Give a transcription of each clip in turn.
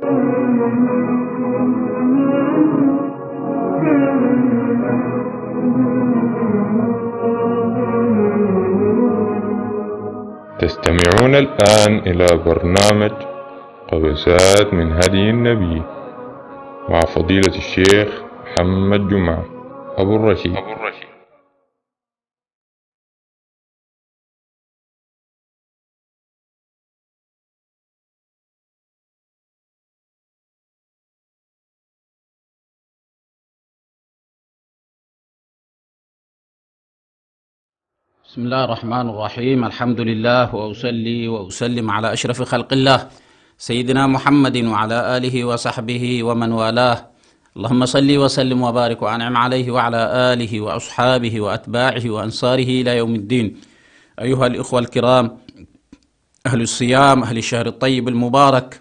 تستمعون الآن إلى برنامج قبسات من هدي النبي مع فضيلة الشيخ محمد جمعة أبو الرشيد. بسم الله الرحمن الرحيم. الحمد لله وأصلي وأسلم على أشرف خلق الله سيدنا محمد وعلى آله وصحبه ومن والاه. اللهم صل وسلم وبارك وأنعم عليه وعلى آله وأصحابه وأتباعه وأنصاره إلى يوم الدين. أيها الإخوة الكرام، أهل الصيام، أهل الشهر الطيب المبارك،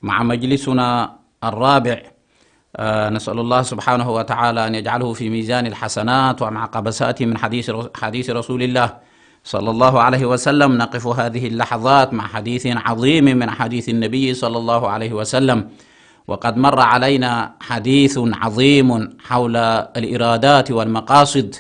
مع مجلسنا الرابع، نسأل الله سبحانه وتعالى أن يجعله في ميزان الحسنات ومع قبساته من حديث رسول الله صلى الله عليه وسلم. نقف هذه اللحظات مع حديث عظيم من حديث النبي صلى الله عليه وسلم، وقد مر علينا حديث عظيم حول الإرادات والمقاصد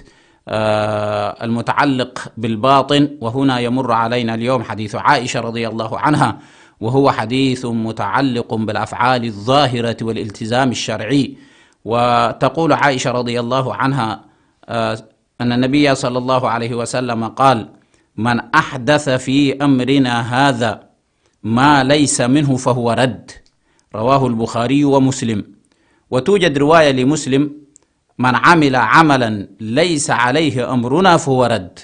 المتعلق بالباطن، وهنا يمر علينا اليوم حديث عائشة رضي الله عنها، وهو حديث متعلق بالأفعال الظاهرة والالتزام الشرعي. وتقول عائشة رضي الله عنها أن النبي صلى الله عليه وسلم قال: من أحدث في أمرنا هذا ما ليس منه فهو رد. رواه البخاري ومسلم. وتوجد رواية لمسلم: من عمل عملا ليس عليه أمرنا فهو رد.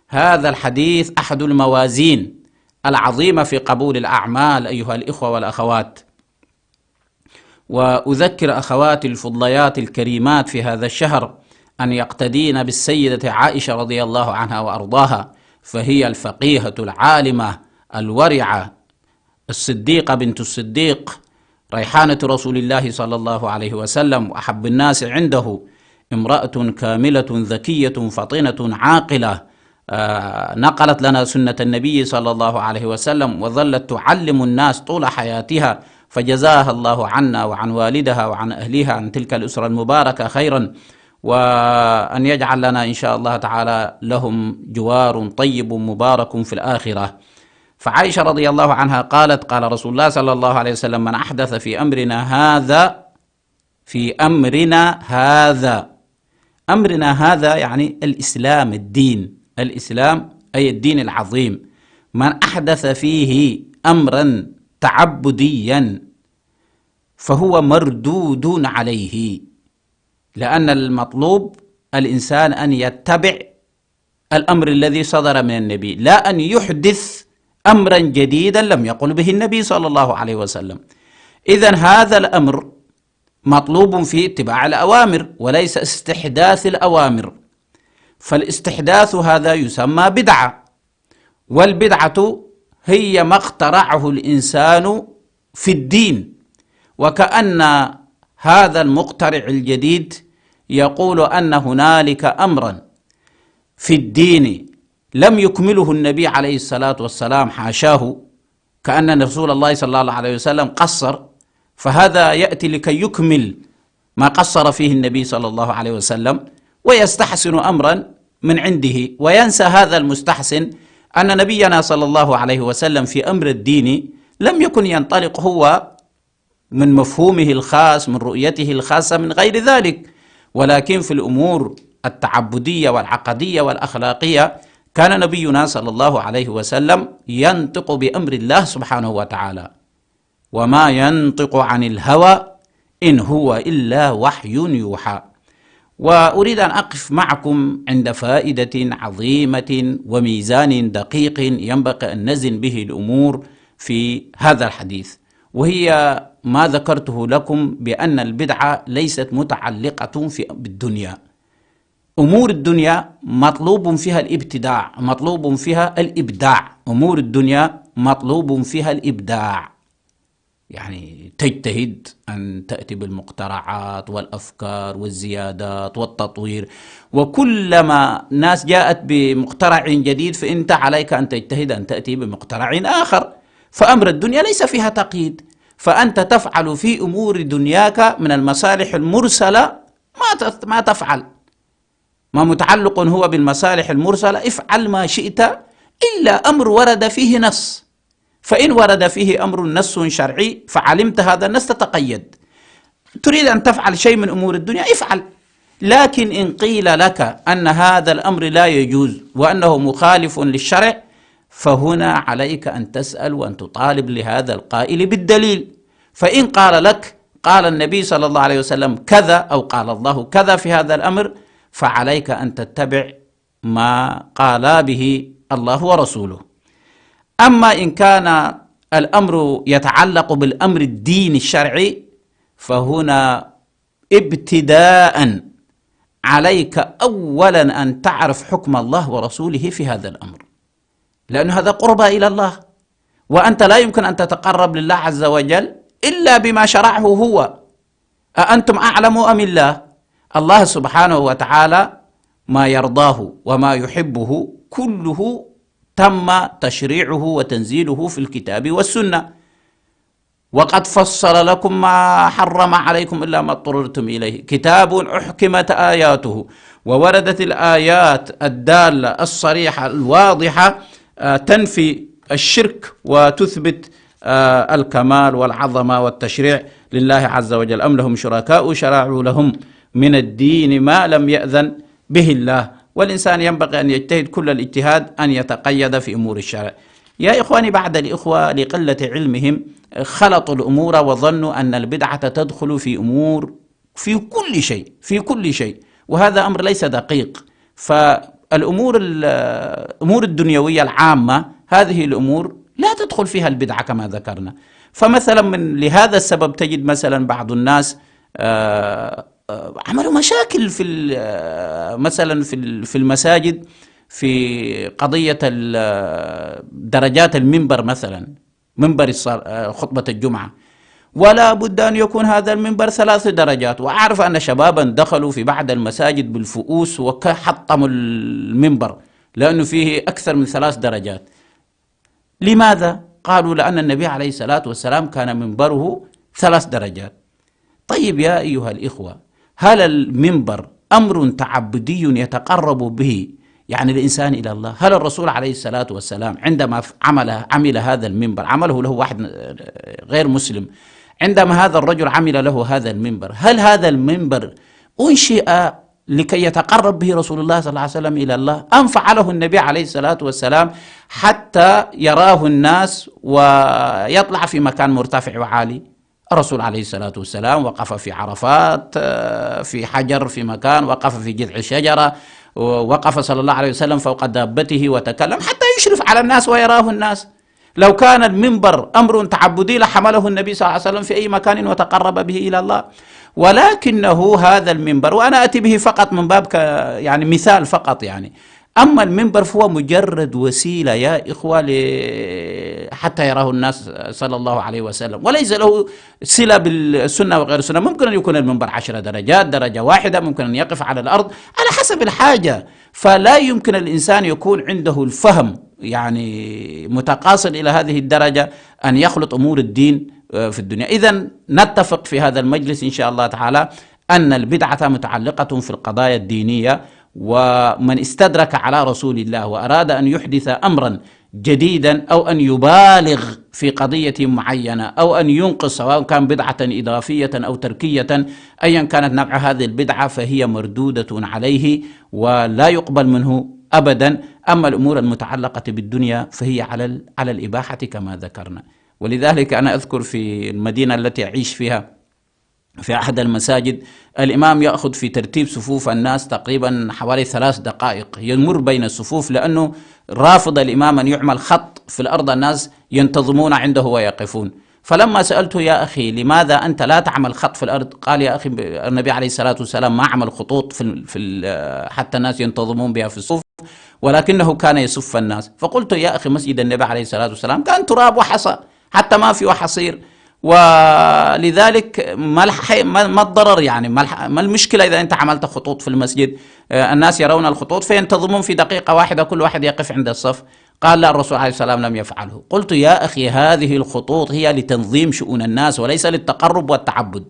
هذا الحديث أحد الموازين العظيمة في قبول الأعمال أيها الإخوة والأخوات. وأذكر أخواتي الفضليات الكريمات في هذا الشهر أن يقتدين بالسيدة عائشة رضي الله عنها وأرضاها، فهي الفقيهة العالمة الورعة الصديقة بنت الصديق، ريحانة رسول الله صلى الله عليه وسلم، وأحب الناس عنده، امرأة كاملة ذكية فطنة عاقلة، نقلت لنا سنة النبي صلى الله عليه وسلم، وظلت تعلم الناس طول حياتها، فجزاها الله عنا وعن والدها وعن أهلها عن تلك الأسرة المباركة خيرا، وأن يجعل لنا إن شاء الله تعالى لهم جوار طيب مبارك في الآخرة. فعائشة رضي الله عنها قالت: قال رسول الله صلى الله عليه وسلم: من أحدث في أمرنا هذا أمرنا هذا يعني الإسلام، الإسلام أي الدين العظيم. من أحدث فيه أمرا تعبديا فهو مردود عليه، لأن المطلوب الإنسان أن يتبع الأمر الذي صدر من النبي، لا أن يحدث أمرا جديدا لم يقل به النبي صلى الله عليه وسلم. إذن هذا الأمر مطلوب فيه اتباع الأوامر وليس استحداث الأوامر، فالاستحداث هذا يسمى بدعة، والبدعة هي ما اخترعه الإنسان في الدين، وكأن هذا المخترع الجديد يقول أن هنالك أمرا في الدين لم يكمله النبي عليه الصلاة والسلام، حاشاه، كأن رسول الله صلى الله عليه وسلم قصر، فهذا يأتي لكي يكمل ما قصر فيه النبي صلى الله عليه وسلم، ويستحسن أمرا من عنده، وينسى هذا المستحسن أن نبينا صلى الله عليه وسلم في أمر الدين لم يكن ينطلق هو من مفهومه الخاص، من رؤيته الخاصة، من غير ذلك، ولكن في الأمور التعبدية والعقدية والأخلاقية كان نبينا صلى الله عليه وسلم ينطق بأمر الله سبحانه وتعالى، وما ينطق عن الهوى إن هو إلا وحي يوحى. وأريد أن أقف معكم عند فائدة عظيمة وميزان دقيق ينبغي أن نزن به الأمور في هذا الحديث، وهي ما ذكرته لكم بأن البدعة ليست متعلقة بالدنيا. أمور الدنيا مطلوب فيها الابتداع، مطلوب فيها الإبداع. أمور الدنيا مطلوب فيها الإبداع، يعني تجتهد أن تأتي بالمخترعات والأفكار والزيادات والتطوير، وكلما ناس جاءت بمخترع جديد فأنت عليك أن تجتهد أن تأتي بمخترع آخر. فأمر الدنيا ليس فيها تقييد، فأنت تفعل في أمور دنياك من المصالح المرسلة ما تفعل، ما متعلق هو بالمصالح المرسلة، افعل ما شئت إلا أمر ورد فيه نص، فإن ورد فيه أمر نص شرعي فعلمت هذا النص تتقيد. تريد أن تفعل شيء من أمور الدنيا افعل، لكن إن قيل لك أن هذا الأمر لا يجوز وأنه مخالف للشرع فهنا عليك أن تسأل وأن تطالب لهذا القائل بالدليل. فإن قال لك قال النبي صلى الله عليه وسلم كذا أو قال الله كذا في هذا الأمر فعليك أن تتبع ما قال به الله ورسوله. أما إن كان الأمر يتعلق بالأمر الديني الشرعي فهنا ابتداء عليك أولا أن تعرف حكم الله ورسوله في هذا الأمر، لأن هذا قربى إلى الله، وأنت لا يمكن أن تتقرب لله عز وجل إلا بما شرعه هو. أأنتم أعلم أم الله؟ الله سبحانه وتعالى ما يرضاه وما يحبه كله تم تشريعه وتنزيله في الكتاب والسنة، وقد فصل لكم ما حرم عليكم إلا ما اضطررتم إليه، كتاب أحكمت آياته، ووردت الآيات الدالة الصريحة الواضحة تنفي الشرك وتثبت الكمال والعظمة والتشريع لله عز وجل. أم لهم شركاء شرعوا لهم من الدين ما لم يأذن به الله. والإنسان ينبغي أن يجتهد كل الاجتهاد أن يتقيد في أمور الشرع. يا إخواني، بعد الإخوة لقلة علمهم خلطوا الأمور وظنوا أن البدعة تدخل في أمور في كل شيء، وهذا أمر ليس دقيق. فالأمور الدنيوية العامة هذه الأمور لا تدخل فيها البدعة كما ذكرنا. فمثلا لهذا السبب تجد مثلا بعض الناس عملوا مشاكل مثلا في المساجد في قضية درجات المنبر، مثلا منبر خطبة الجمعة، ولا بد أن يكون هذا المنبر 3 درجات. وأعرف أن شبابا دخلوا في بعض المساجد بالفؤوس وحطموا المنبر لأنه فيه أكثر من 3 درجات. لماذا؟ قالوا لأن النبي عليه الصلاة والسلام كان منبره 3 درجات. طيب يا أيها الإخوة، هل المنبر أمر تعبدي يتقرب به يعني الإنسان إلى الله؟ هل الرسول عليه الصلاة والسلام عندما عمل هذا المنبر عمله له واحد غير مسلم، عندما هذا الرجل عمل له هذا المنبر، هل هذا المنبر أنشئ لكي يتقرب به رسول الله صلى الله عليه وسلم إلى الله، أم فعله النبي عليه الصلاة والسلام حتى يراه الناس ويطلع في مكان مرتفع وعالي؟ الرسول عليه الصلاة والسلام وقف في عرفات، في حجر، في مكان، وقف في جذع شجرة، وقف صلى الله عليه وسلم فوق دابته وتكلم حتى يشرف على الناس ويراه الناس. لو كان المنبر أمر تعبدي لحمله النبي صلى الله عليه وسلم في أي مكان وتقرب به إلى الله، ولكنه هذا المنبر، وأنا أتي به فقط من باب يعني مثال فقط يعني، أما المنبر فهو مجرد وسيلة يا إخوة حتى يراه الناس صلى الله عليه وسلم، وليس له صلة بالسنة وغير السنة. ممكن أن يكون المنبر 10 درجات، درجة واحدة، ممكن أن يقف على الأرض على حسب الحاجة. فلا يمكن الإنسان يكون عنده الفهم يعني متقاصر إلى هذه الدرجة أن يخلط أمور الدين في الدنيا. إذن نتفق في هذا المجلس إن شاء الله تعالى أن البدعة متعلقة في القضايا الدينية، ومن استدرك على رسول الله وأراد أن يحدث أمرا جديدا أو أن يبالغ في قضية معينة أو أن ينقص، سواء كان بدعة إضافية أو تركية، أيا كانت نوع هذه البدعة فهي مردودة عليه ولا يقبل منه أبدا. أما الأمور المتعلقة بالدنيا فهي على الإباحة كما ذكرنا. ولذلك أنا أذكر في المدينة التي أعيش فيها في أحد المساجد الإمام يأخذ في ترتيب صفوف الناس تقريبا حوالي 3 دقائق، يمر بين الصفوف لأنه رافض الإمام أن يعمل خط في الأرض الناس ينتظمون عنده ويقفون. فلما سألته يا أخي لماذا أنت لا تعمل خط في الأرض؟ قال يا أخي النبي عليه الصلاة والسلام ما عمل خطوط حتى الناس ينتظمون بها في الصف، ولكنه كان يصف الناس. فقلت يا أخي مسجد النبي عليه الصلاة والسلام كان تراب وحصى حتى ما في حصير، ولذلك ما الضرر يعني، ما المشكلة إذا أنت عملت خطوط في المسجد؟ الناس يرون الخطوط فينتظمون في دقيقة واحدة كل واحد يقف عند الصف. قال لا، الرسول عليه السلام لم يفعله. قلت يا أخي هذه الخطوط هي لتنظيم شؤون الناس وليس للتقرب والتعبد.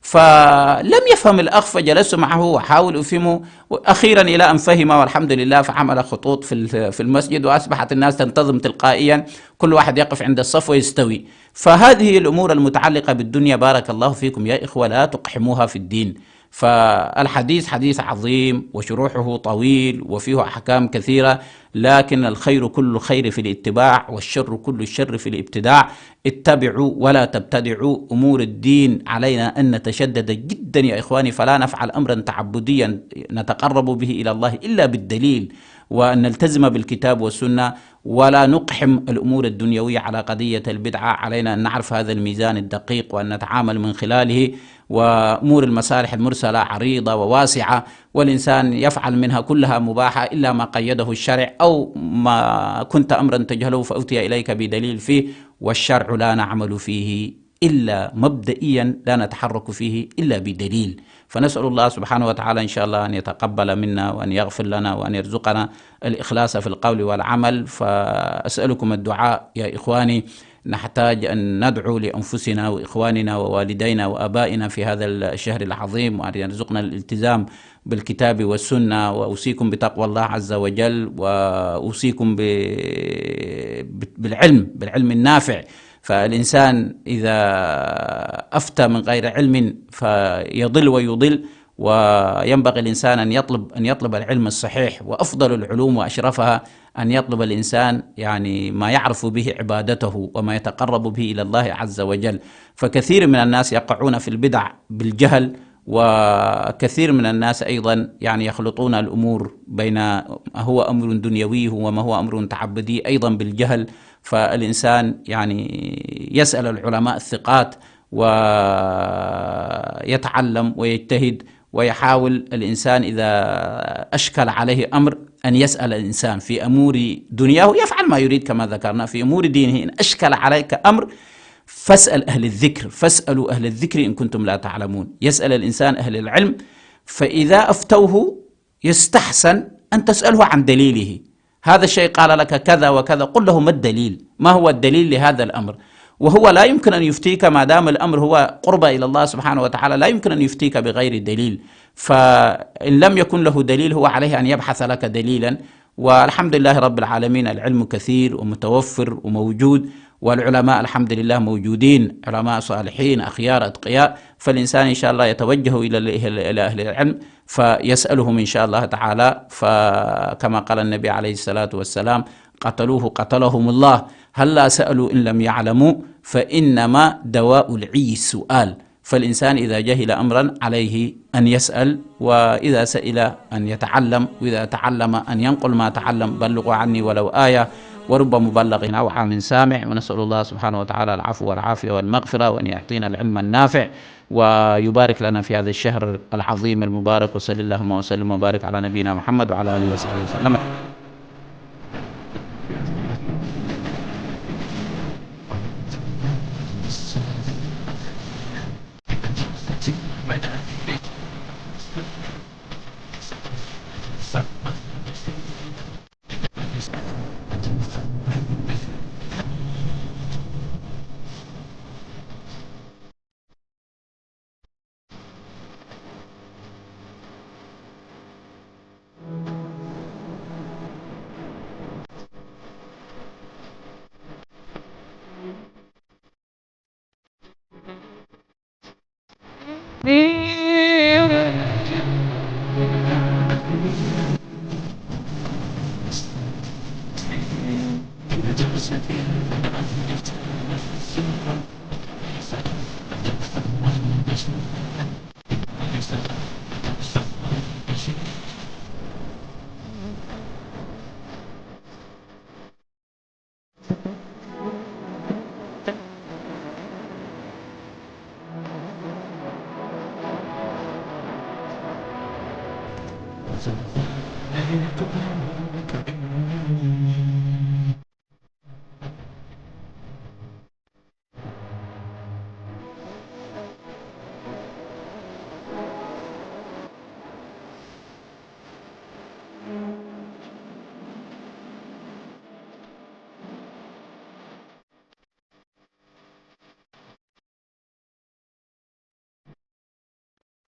فلم يفهم الأخ، فجلست معه وحاول أفهمه، أخيرا إلى أن فهم والحمد لله، فعمل خطوط في المسجد، وأصبحت الناس تنتظم تلقائيا، كل واحد يقف عند الصف ويستوي. فهذه الأمور المتعلقة بالدنيا بارك الله فيكم يا إخوة لا تقحموها في الدين. فالحديث حديث عظيم وشروحه طويل وفيه أحكام كثيرة، لكن الخير كل الخير في الاتباع، والشر كل الشر في الابتداع. اتبعوا ولا تبتدعوا. أمور الدين علينا أن نتشدد جدا يا إخواني، فلا نفعل أمرا تعبديا نتقرب به إلى الله إلا بالدليل، وأن نلتزم بالكتاب والسنة، ولا نقحم الأمور الدنيوية على قضية البدعة. علينا أن نعرف هذا الميزان الدقيق وأن نتعامل من خلاله. وأمور المصالح المرسلة عريضة وواسعة، والإنسان يفعل منها كلها مباحة إلا ما قيده الشرع، أو ما كنت أمرا تجهله فأوتي إليك بدليل فيه، والشرع لا نعمل فيه إلا مبدئيا، لا نتحرك فيه إلا بدليل. فنسأل الله سبحانه وتعالى إن شاء الله أن يتقبل منا وأن يغفر لنا وأن يرزقنا الإخلاص في القول والعمل. فأسألكم الدعاء يا إخواني، نحتاج أن ندعو لأنفسنا وإخواننا ووالدينا وآبائنا في هذا الشهر العظيم، وأن يرزقنا الالتزام بالكتاب والسنة. وأوصيكم بتقوى الله عز وجل، وأوصيكم بالعلم النافع. فالإنسان إذا أفتى من غير علم فيضل ويضل، وينبغي الإنسان أن يطلب العلم الصحيح، وأفضل العلوم وأشرفها أن يطلب الإنسان يعني ما يعرف به عبادته وما يتقرب به إلى الله عز وجل. فكثير من الناس يقعون في البدع بالجهل، وكثير من الناس أيضا يعني يخلطون الأمور بين ما هو أمر دنيوي وما هو أمر تعبدي أيضا بالجهل. فالإنسان يعني يسأل العلماء الثقات ويتعلم ويجتهد، ويحاول الإنسان إذا أشكل عليه أمر أن يسأل الإنسان في أمور دنياه، يفعل ما يريد كما ذكرنا. في أمور دينه إن أشكل عليك أمر فاسأل أهل الذكر، فاسألوا أهل الذكر إن كنتم لا تعلمون. يسأل الإنسان أهل العلم، فإذا أفتوه يستحسن أن تسأله عن دليله. هذا الشيء قال لك كذا وكذا، قل له ما الدليل، ما هو الدليل لهذا الأمر. وهو لا يمكن أن يفتيك ما دام الأمر هو قربة إلى الله سبحانه وتعالى، لا يمكن أن يفتيك بغير دليل. فإن لم يكن له دليل هو عليه أن يبحث لك دليلا. والحمد لله رب العالمين، العلم كثير ومتوفر وموجود، والعلماء الحمد لله موجودين، علماء صالحين أخيار أتقياء. فالإنسان إن شاء الله يتوجه إلى أهل العلم فيسألهم إن شاء الله تعالى. فكما قال النبي عليه الصلاة والسلام: قتلوه قتلهم الله، هلا سألوا إن لم يعلموا، فإنما دواء العي السؤال. فالإنسان إذا جهل أمرا عليه أن يسأل، وإذا سئل أن يتعلم، وإذا تعلم أن ينقل ما تعلم. بلغوا عني ولو آية، ورب مبلغ أوعى من سامع. ونسأل الله سبحانه وتعالى العفو والعافية والمغفرة، وأن يعطينا العلم النافع، ويبارك لنا في هذا الشهر العظيم المبارك. وصلى اللهم وسلم وبارك على نبينا محمد وعلى آله وصحبه وسلم.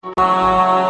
الله.